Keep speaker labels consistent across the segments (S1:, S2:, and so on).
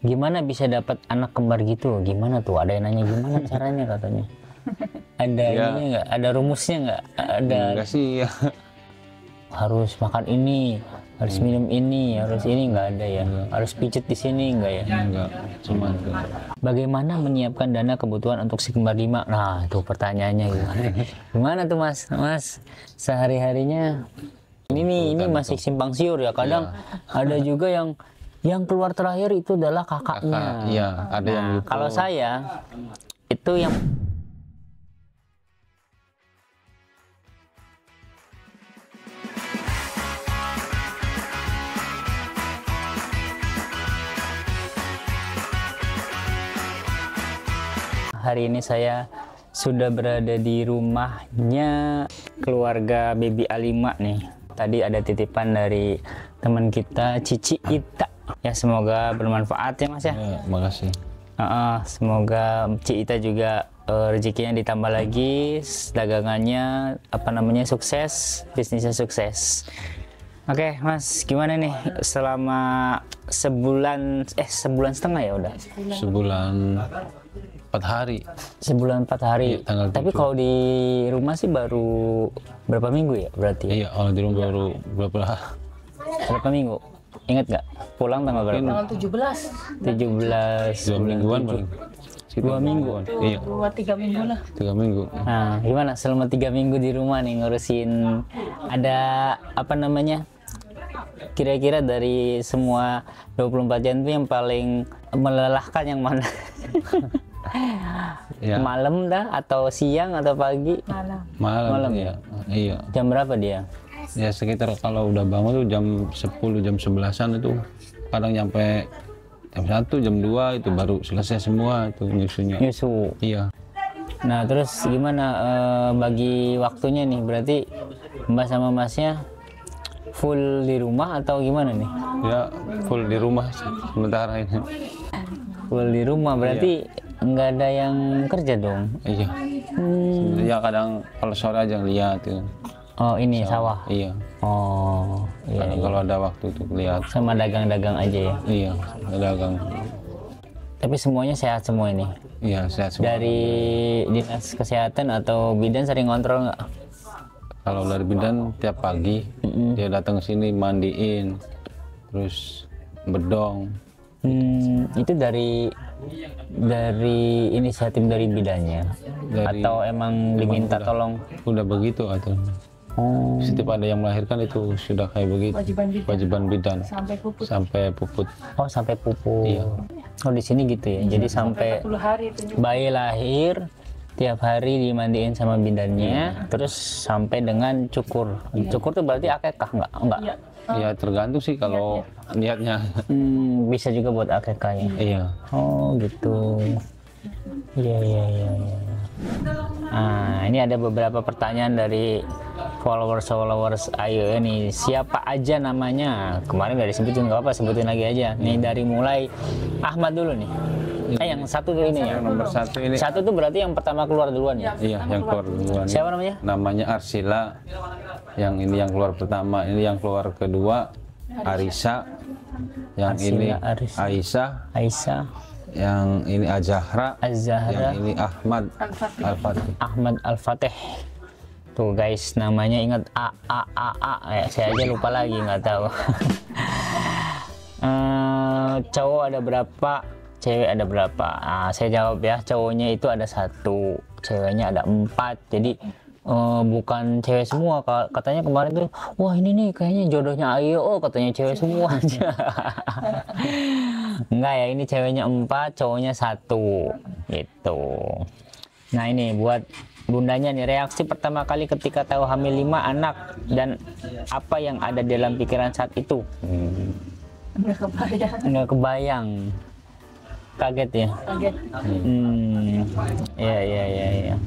S1: gimana bisa dapat anak kembar gitu? Gimana tuh? Ada yang nanya gimana caranya katanya. Ada ininya nggak? Ada rumusnya nggak? Ada.
S2: Enggak sih ya.
S1: Harus makan ini, harus minum ini, harus ini, nggak ada ya. Harus pijet di sini nggak ya?
S2: Enggak, cuma itu.
S1: Bagaimana menyiapkan dana kebutuhan untuk si kembar 5? Nah, itu pertanyaannya gimana? Gimana tuh Mas sehari-harinya? Ini masih simpang siur ya. Kadang ada juga yang keluar terakhir itu adalah kakaknya.
S2: Iya, ada yang gitu.
S1: Kalau saya itu yang hari ini saya sudah berada di rumahnya keluarga Baby A5 nih. Tadi ada titipan dari teman kita Cici Ita. Ya semoga bermanfaat ya Mas ya.
S2: Ya, makasih.
S1: Semoga Cici Ita juga rezekinya ditambah lagi, dagangannya sukses, bisnisnya sukses. Oke Mas, gimana nih selama sebulan setengah ya udah?
S2: Sebulan 4 hari.
S1: Sebulan 4 hari.
S2: Ya,
S1: tapi kalau di rumah sih baru berapa minggu ya berarti?
S2: Iya, kalau di rumah baru
S1: berapa minggu? Ingat nggak? Pulang tanggal berapa?
S3: Tanggal 17.
S2: 2 mingguan baru.
S1: 2 minggu.
S2: Iya.
S3: 2-3 minggu lah.
S2: 3 minggu.
S1: Nah, gimana selama 3 minggu di rumah nih ngurusin ada kira-kira dari semua 24 jam itu yang paling melelahkan yang mana?
S2: Ya.
S1: Malam dah atau siang atau pagi?
S2: Malam
S1: ya?
S2: Iya.
S1: Jam berapa dia?
S2: Ya sekitar kalau udah bangun tuh jam 10 jam 11-an itu kadang nyampe jam 1 jam 2 itu baru selesai semua itu nyusunya.
S1: Nyusu.
S2: Iya.
S1: Nah terus gimana bagi waktunya nih, berarti Mbak sama Masnya full di rumah atau gimana nih?
S2: Ya full di rumah sementara ini.
S1: Full di rumah berarti nggak ada yang kerja dong?
S2: Iya. Ya kadang kalau sore aja lihat ya.
S1: Oh ini sawah?
S2: Iya.
S1: Oh iya,
S2: Kadang kalau ada waktu tuh lihat.
S1: sama dagang-dagang aja ya?
S2: Iya, dagang.
S1: Tapi semuanya sehat semua ini?
S2: Iya, sehat semua.
S1: Dari dinas kesehatan atau bidan sering kontrol nggak?
S2: Kalau dari bidan tiap pagi dia datang ke sini mandiin, terus bedong.
S1: Itu dari inisiatif dari bidannya atau emang diminta tolong?
S2: Udah begitu atau setiap ada yang melahirkan itu sudah kayak begitu. Wajiban bidan sampai puput.
S1: Oh sampai pupuk.
S2: Iya.
S1: Oh di sini gitu ya. Jadi sampai
S3: 10 hari itu.
S1: bayi lahir tiap hari dimandiin sama bidannya, terus sampai dengan cukur. Cukur tuh berarti akekah nggak? Enggak.
S2: Ya tergantung sih kalau niatnya.
S1: Bisa juga buat akekah ya.
S2: Iya.
S1: Oh gitu. Iya. Nah ini ada beberapa pertanyaan dari followers Ayu ini. Siapa aja namanya? Kemarin udah disebutin, nggak apa, sebutin lagi aja. Nih dari mulai Ahmad dulu nih. Yang satu tuh ini ya.
S2: Yang nomor 1 ini.
S1: Satu tuh berarti yang pertama keluar duluan ya?
S2: Iya, yang keluar duluan.
S1: Siapa namanya?
S2: Namanya Arsila. Yang ini yang keluar pertama, ini yang keluar kedua Arisa. Yang
S1: Arsila,
S2: ini
S1: Arisa.
S2: Aisyah.
S1: Aisyah,
S2: Yang ini Azahra.
S1: Az-Zahra,
S2: Yang ini Ahmad Al-Fatih.
S1: Ahmad Al-Fatih. Tuh guys, namanya ingat A. Ya, saya aja lupa lagi, nggak tahu. Cowok ada berapa? Cewek ada berapa? Nah, saya jawab ya, cowoknya itu ada 1, ceweknya ada 4. Jadi bukan cewek semua. Katanya kemarin tuh, wah ini nih kayaknya jodohnya Ayu, katanya cewek semua aja. Enggak ya, ini ceweknya 4, cowoknya 1 gitu. Nah ini buat bundanya nih, reaksi pertama kali ketika tahu hamil 5 anak dan apa yang ada dalam pikiran saat itu? Nggak kebayang. Kaget ya?
S3: Kaget.
S1: Iya.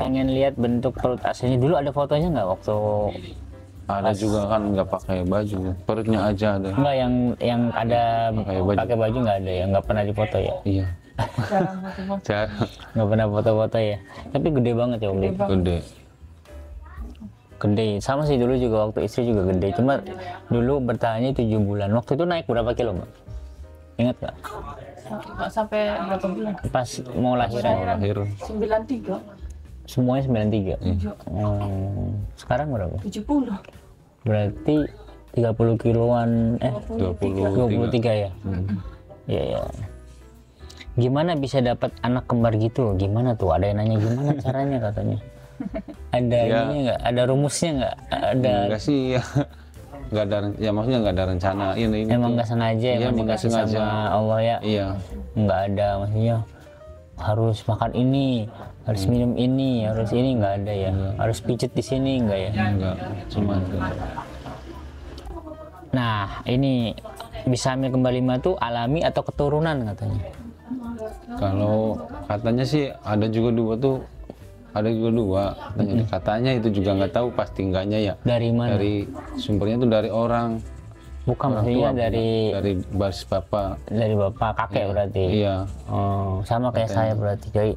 S1: Pengen lihat bentuk perut aslinya. Dulu ada fotonya nggak waktu?
S2: Ada juga kan nggak pakai baju, perutnya aja ada.
S1: Enggak, yang ada
S2: Pakai baju.
S1: pakai baju nggak ada ya? Nggak pernah difoto ya?
S2: Iya.
S3: Jarang.
S1: Nggak pernah foto-foto ya? Tapi gede banget ya Om.
S2: Gede.
S1: Gede. Sama sih dulu juga waktu istri juga gede. Cuma dulu bertahannya 7 bulan. Waktu itu naik berapa kilo Mbak? Ingat nggak?
S3: Nggak sampai berapa bulan?
S1: Pas mau lahiran.
S2: Lahir
S3: 93,
S1: Semuanya 93. Sekarang berapa?
S3: 70.
S1: Berarti 30 kiloan 23 ya? Iya ya. Gimana bisa dapat anak kembar gitu? Gimana tuh? Ada yang nanya gimana caranya katanya. Ada
S2: Ya.
S1: ininya nggak? Ada rumusnya nggak? Ada.
S2: enggak sih ya. Enggak ada, ya maksudnya enggak ada rencana ini
S1: Emang
S2: tuh.
S1: nggak sengaja,
S2: Iya,
S1: emang
S2: emang nggak
S1: dikasih
S2: sengaja.
S1: sama Allah ya.
S2: Iya.
S1: Nggak ada maksudnya harus makan ini, harus minum ini, harus ini nggak ada ya. Harus pijet di sini nggak ya?
S2: Enggak, cuma
S1: Nah, ini bisa hamil kembali mah tuh alami atau keturunan katanya.
S2: kalau katanya sih ada juga dua katanya. Katanya itu juga nggak tahu pasti enggaknya ya.
S1: Dari mana?
S2: Dari sumbernya tuh dari orang
S1: Bukan
S2: orang
S1: maksudnya
S2: tua, dari basis bapak.
S1: dari bapak kakek berarti.
S2: Iya.
S1: Oh, sama kayak saya berarti. Jadi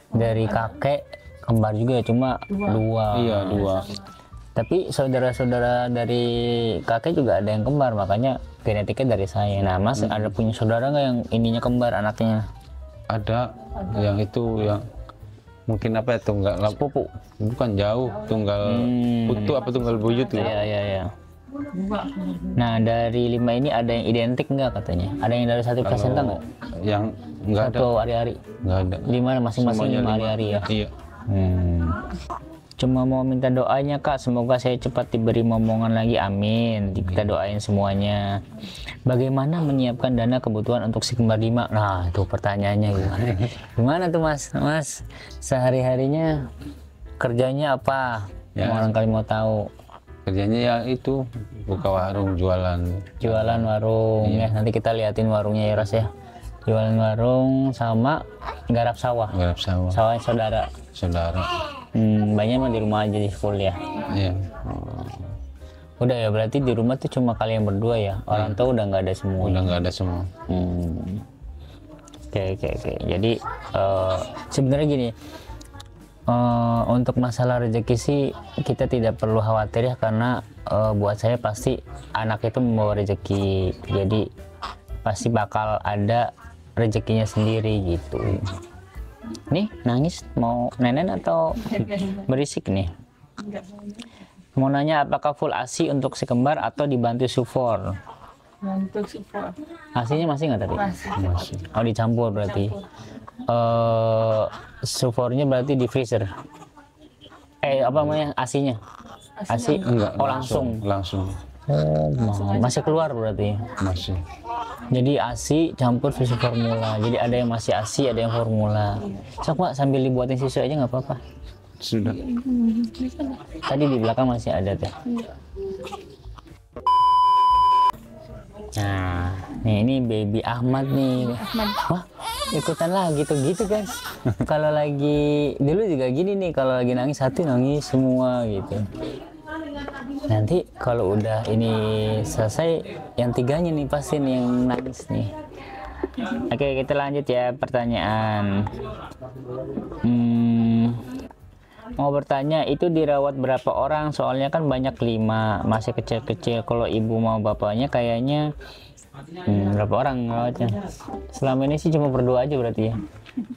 S1: dari kakek kembar juga cuma dua.
S2: Iya, dua.
S1: Tapi saudara-saudara dari kakek juga ada yang kembar, makanya genetiknya dari saya. Nah, Mas ada punya saudara nggak yang ininya kembar anaknya?
S2: Ada yang itu yang mungkin apa ya, tunggal
S1: Sepupu.
S2: bukan jauh, tunggal putu apa tunggal buyut gitu.
S1: Iya, iya, iya. Nah, dari 5 ini ada yang identik nggak katanya? Ada yang dari satu placenta nggak?
S2: Yang enggak ada,
S1: Satu hari-hari?
S2: enggak ada.
S1: Di mana masing-masing
S2: Semuanya
S1: 5
S2: lima.
S1: hari-hari ya?
S2: Iya.
S1: Cuma mau minta doanya Kak, semoga saya cepat diberi momongan lagi, amin. Kita doain semuanya. Bagaimana menyiapkan dana kebutuhan untuk si kembar 5? Nah, itu pertanyaannya gimana? Gimana tuh Mas sehari-harinya kerjanya apa?
S2: Ya.
S1: Orang kali mau tahu.
S2: Kerjanya ya itu buka warung, jualan.
S1: Jualan warung ya, nanti kita liatin warungnya ya Ras ya. Jualan warung sama garap sawah.
S2: Garap sawah.
S1: Sawahnya
S2: Saudara.
S1: Banyak mah di rumah aja di full ya.
S2: Iya.
S1: Udah ya, berarti di rumah tuh cuma kalian berdua ya. Orang tua udah nggak ada semua.
S2: Udah nggak ada semua.
S1: Oke. Jadi sebenarnya gini, untuk masalah rezeki sih kita tidak perlu khawatir ya, karena buat saya pasti anak itu membawa rezeki. Jadi pasti bakal ada rezekinya sendiri gitu. Nih nangis mau nenen atau berisik nih? Mau nanya apakah full ASI untuk si kembar atau dibantu sufor?
S3: Untuk support.
S1: ASInya masih nggak tadi?
S3: Masih.
S1: Oh, dicampur berarti. Sufornya berarti di freezer. Apa namanya ASInya? ASI?
S2: Enggak.
S1: Oh, langsung.
S2: Langsung.
S1: Oh, masih keluar berarti.
S2: Masih.
S1: Jadi ASI campur susu formula. Jadi ada yang masih ASI, ada yang formula. Sok Pak, sambil dibuatin susu aja nggak apa-apa.
S2: Sudah.
S1: Tadi di belakang masih ada teh. Nah, ini baby Ahmad nih. Wah, ikutan lagi tuh gitu guys. Kalau lagi dulu juga gini nih, kalau lagi nangis satu nangis semua gitu. Nanti kalau udah ini selesai, yang tiganya nih pasti nih yang nangis nih. Oke, kita lanjut ya pertanyaan. Mau bertanya, itu dirawat berapa orang? Soalnya kan banyak 5, masih kecil-kecil. Kalau ibu mau bapaknya kayaknya berapa orang rawatnya? Selama ini sih cuma berdua aja berarti ya.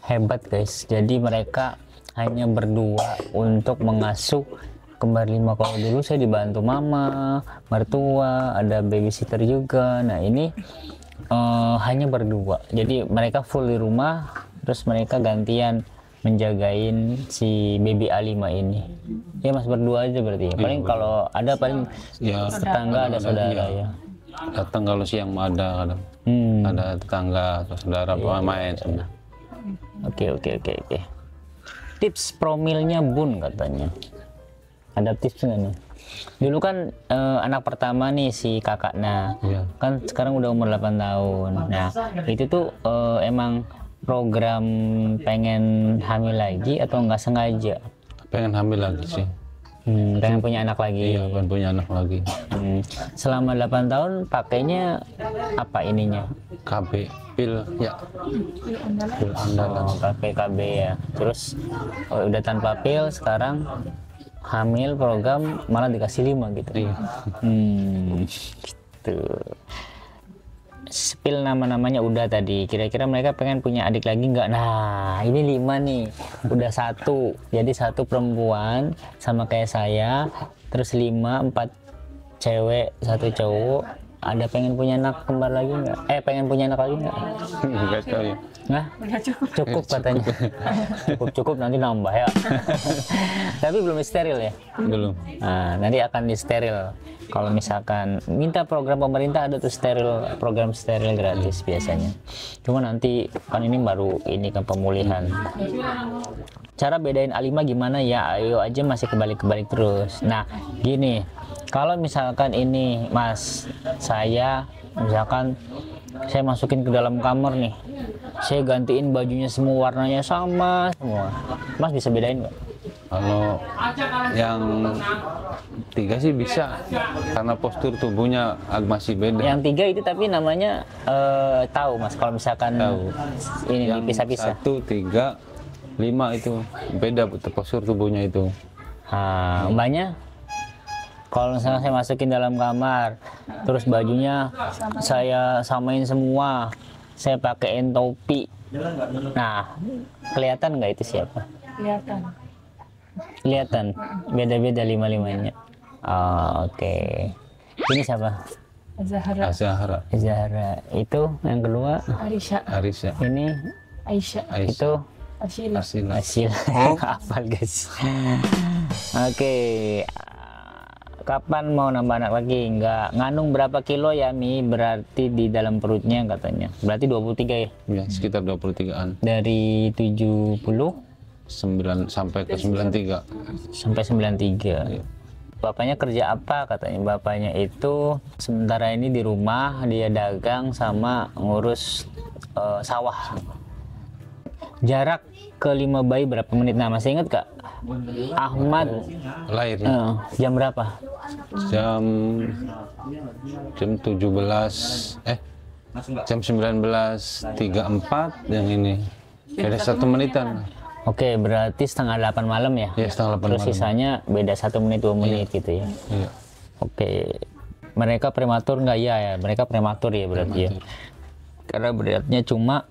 S1: Hebat guys. Jadi mereka hanya berdua untuk mengasuh kembar 5. Kalau dulu saya dibantu mama, mertua, ada babysitter juga. Nah ini hanya berdua. Jadi mereka full di rumah, terus mereka gantian menjagain si baby A5 ini. Ya mas berdua aja berarti. Paling kalau ada paling
S2: Ya,
S1: tetangga ada saudara ya.
S2: datang kalau siang ada kadang. Ada tetangga atau saudara main sama.
S1: Oke. Tips promilnya Bun katanya. Ada tips nggak nih? Dulu kan anak pertama nih si kakak, nah
S2: Iya.
S1: kan sekarang udah umur 8 tahun. Nah itu tuh emang program pengen hamil lagi atau nggak sengaja?
S2: Pengen hamil lagi sih.
S1: Pengen punya anak lagi.
S2: Iya, pengen punya anak lagi.
S1: Selama 8 tahun pakainya apa ininya?
S2: KB pil ya. Pil andalan.
S1: Oh, pakai KB ya. Terus udah tanpa pil, sekarang hamil program malah dikasih 5 gitu.
S2: Iya.
S1: Gitu. spill nama-namanya udah tadi. Kira-kira mereka pengen punya adik lagi nggak? Nah, ini 5 nih. Udah 1. Jadi 1 perempuan sama kayak saya. Terus 5, 4 cewek, 1 cowok. Ada pengen punya anak kembar lagi nggak? Pengen punya anak lagi nggak?
S2: Enggak tahu ya.
S1: Nah,
S3: Udah cukup.
S1: cukup katanya. Cukup nanti nambah ya. Tapi belum steril ya.
S2: Belum.
S1: Nah, nanti akan di steril. Kalau misalkan minta program pemerintah ada tuh program steril gratis biasanya. Cuma nanti kan ini baru ini kan pemulihan. Cara bedain A5 gimana ya? Ayo aja masih kebalik-kebalik terus. Nah, gini. Kalau misalkan ini Mas, saya misalkan saya masukin ke dalam kamar nih. Saya gantiin bajunya semua warnanya sama semua. Mas bisa bedain nggak?
S2: Kalau yang 3 sih bisa, karena postur tubuhnya masih beda.
S1: Yang 3 itu tapi namanya tahu Mas kalau misalkan
S2: Tahu.
S1: ini
S2: Yang
S1: dipisah-pisah.
S2: 1, 3, 5 itu beda postur tubuhnya itu.
S1: Nah, mbaknya kalau misalnya saya masukin dalam kamar, terus bajunya saya samain semua, saya pakein topi. Nah, kelihatan nggak itu siapa?
S3: Kelihatan.
S1: Kelihatan, beda-beda 5-5-nya. Oh, oke. Ini siapa?
S3: Zahra.
S2: Zahra,
S1: Zahra. Itu yang kedua.
S3: Arisha.
S2: Arisa,
S1: Ini
S3: Aisyah.
S2: Aisyah,
S1: itu
S3: Arsila.
S2: Arsila.
S1: hasil hafal guys. Oke. Kapan mau nambah anak lagi? Enggak. Ngandung berapa kilo ya Mi? Berarti di dalam perutnya katanya. Berarti 23 ya?
S2: Ya, sekitar 23-an.
S1: Dari 70
S2: 9 sampai ke 93.
S1: sampai 93.
S2: Iya.
S1: Bapaknya kerja apa katanya? Bapaknya itu sementara ini di rumah, dia dagang sama ngurus sawah. Jarak ke 5 bayi berapa menit? Nah, masih ingat Kak? Ahmad
S2: Lahirnya
S1: jam berapa?
S2: jam 17 jam 19.34 yang ini. Beda 1 menitan.
S1: Oke, berarti setengah 8 malam ya?
S2: Ya, setengah 8
S1: Terus
S2: malam.
S1: sisanya beda 1 menit 2 menit gitu ya?
S2: Iya.
S1: Oke. Mereka prematur nggak ya? Mereka prematur ya berarti ya? Karena beratnya cuma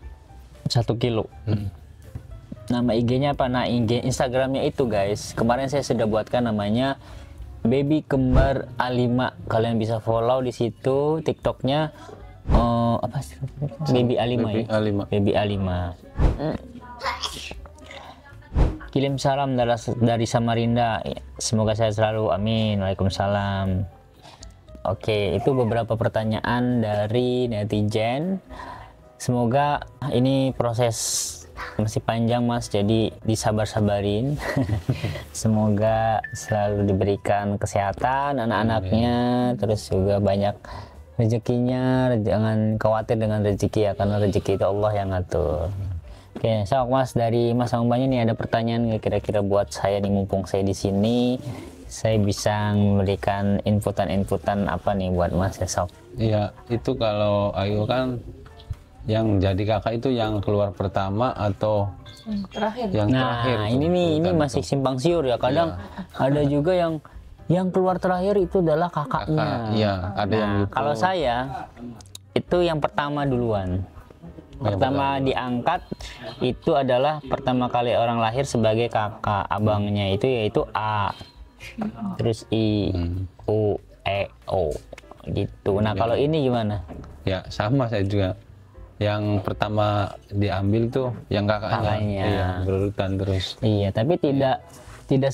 S1: 1 kilo. Nama IG-nya apa? Nah, IG Instagramnya itu guys, kemarin saya sudah buatkan namanya Baby Kembar A5. Kalian bisa follow di situ. TikToknya apa sih? Baby A5 ya?
S2: Baby A5.
S1: Baby A5. Kirim salam dari Samarinda. Semoga saya selalu. Amin. Waalaikumsalam. Oke, itu beberapa pertanyaan dari netizen. Semoga ini proses masih panjang Mas, jadi disabar-sabarin. Semoga selalu diberikan kesehatan anak-anaknya, terus juga banyak rezekinya. Jangan khawatir dengan rezeki ya, karena rezeki itu Allah yang ngatur. Oke, sok Mas, dari Mas sama Mbaknya nih ada pertanyaan nggak kira-kira buat saya nih, mumpung saya di sini, saya bisa memberikan inputan apa nih buat Mas ya, sok.
S2: Iya, itu kalau Ayu kan yang jadi kakak itu yang keluar pertama atau
S3: Terakhir.
S2: yang
S1: Nah,
S2: terakhir?
S1: ini
S2: tuh,
S1: nih, ini
S2: bukan
S1: masih
S2: tuh.
S1: simpang siur ya. Kadang ada juga yang keluar terakhir itu adalah kakaknya.
S2: Kakak, iya, ada yang
S1: Nah,
S2: gitu.
S1: kalau saya itu yang pertama duluan. Pertama diangkat itu adalah pertama kali orang lahir sebagai kakak. Abangnya itu yaitu A, terus I, U, E, O gitu. Nah, kalau ini gimana?
S2: Ya, sama saya juga. Yang pertama diambil tuh yang kakaknya.
S1: Kakaknya.
S2: Iya, berurutan terus.
S1: Iya, tapi tidak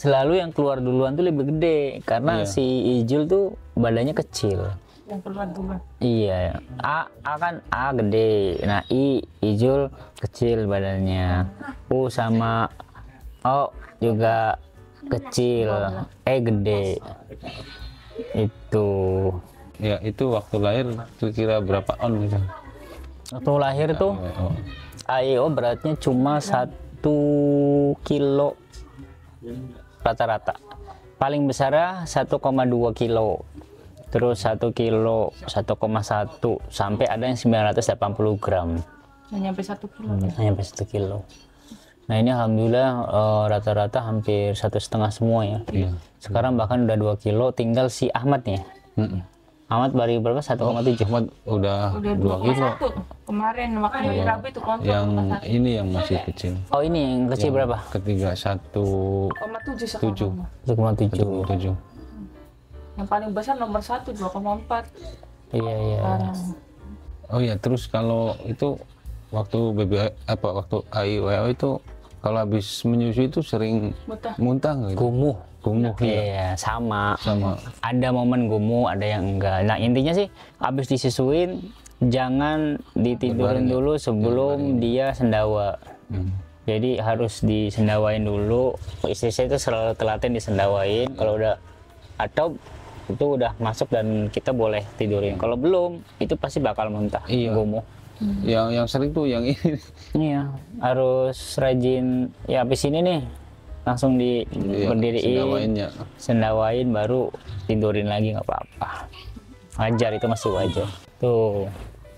S1: selalu yang keluar duluan tuh lebih gede, karena
S2: Iya.
S1: si Ijul tuh badannya kecil.
S3: Yang keluar dulu.
S1: Iya, A kan A gede, nah Ijul kecil badannya, U sama O juga kecil, E gede. Itu
S2: Ya, itu waktu lahir kira-kira berapa on gitu.
S1: waktu lahir tuh
S2: Oh.
S1: AIO beratnya cuma 1 kilo rata-rata. Paling besar 1,2 kilo. Terus 1 kilo 1,1 sampai ada yang 980 gram.
S3: Nggak nyampe 1 kilo.
S1: Hanya sampai 1 kilo. Nah, ini alhamdulillah rata-rata hampir 1,5 semua ya.
S2: Iya.
S1: Sekarang bahkan udah 2 kilo, tinggal si Ahmad ya.
S2: Mm-mm.
S1: Ahmad baru berapa? 1,7.
S2: Ahmad udah
S3: Udah
S2: 2 kilo.
S3: 2,1 kemarin makan hari Rabu itu kontrol
S2: Yang ini yang masih kecil.
S1: Oh ini yang kecil berapa?
S2: Ketiga 1,7.
S3: 1,7 sekarang.
S1: 1,7.
S3: Yang paling besar nomor 1 2,4
S1: Iya iya.
S3: sekarang.
S2: Oh ya, terus kalau itu waktu waktu AIWO itu kalau habis menyusui itu sering muntah nggak gitu?
S1: Gumuh iya sama. Ada momen gumuh, ada yang enggak. Nah intinya sih habis disusuin jangan ditidurin dulu sebelum dia sendawa. Jadi harus disendawain dulu. Istri saya itu selalu telaten disendawain. Kalau udah atau itu udah masuk dan kita boleh tidurin. Kalau belum itu pasti bakal muntah. Gumuh.
S2: Yang sering tuh yang ini.
S1: Iya, harus rajin. Ya habis ini nih langsung berdiriin, sendawain baru tidurin lagi nggak apa-apa. Wajar, itu masih wajar. Tuh,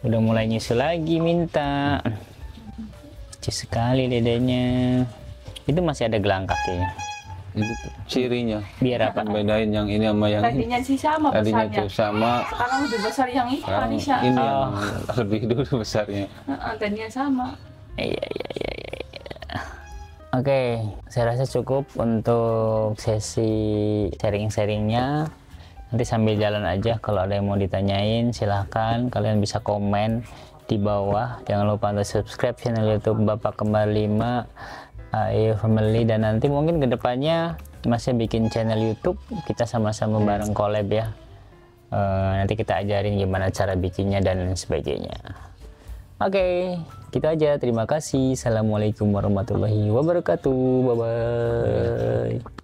S1: udah mulai nyusul lagi minta. Lucu sekali dedenya. Itu masih ada gelang kakinya.
S2: Itu cirinya.
S1: Biar apa?
S2: Bedain yang ini sama yang ini.
S3: Tadinya sih sama
S2: Tadinya
S3: besarnya.
S2: tuh sama.
S3: Sekarang lebih besar yang itu
S2: Sekarang
S3: Manisha.
S2: ini yang lebih dulu besarnya.
S3: Tadinya sama.
S1: Iya. Oke, saya rasa cukup untuk sesi sharing-sharingnya. Nanti sambil jalan aja, kalau ada yang mau ditanyain silahkan. Kalian bisa komen di bawah. Jangan lupa untuk subscribe channel YouTube Bapak Kembar 5 AIWO Family. Dan nanti mungkin kedepannya masih bikin channel YouTube. Kita sama-sama bareng collab ya. Nanti kita ajarin gimana cara bikinnya dan sebagainya. Oke, gitu aja. Terima kasih. Assalamualaikum warahmatullahi wabarakatuh. Bye-bye.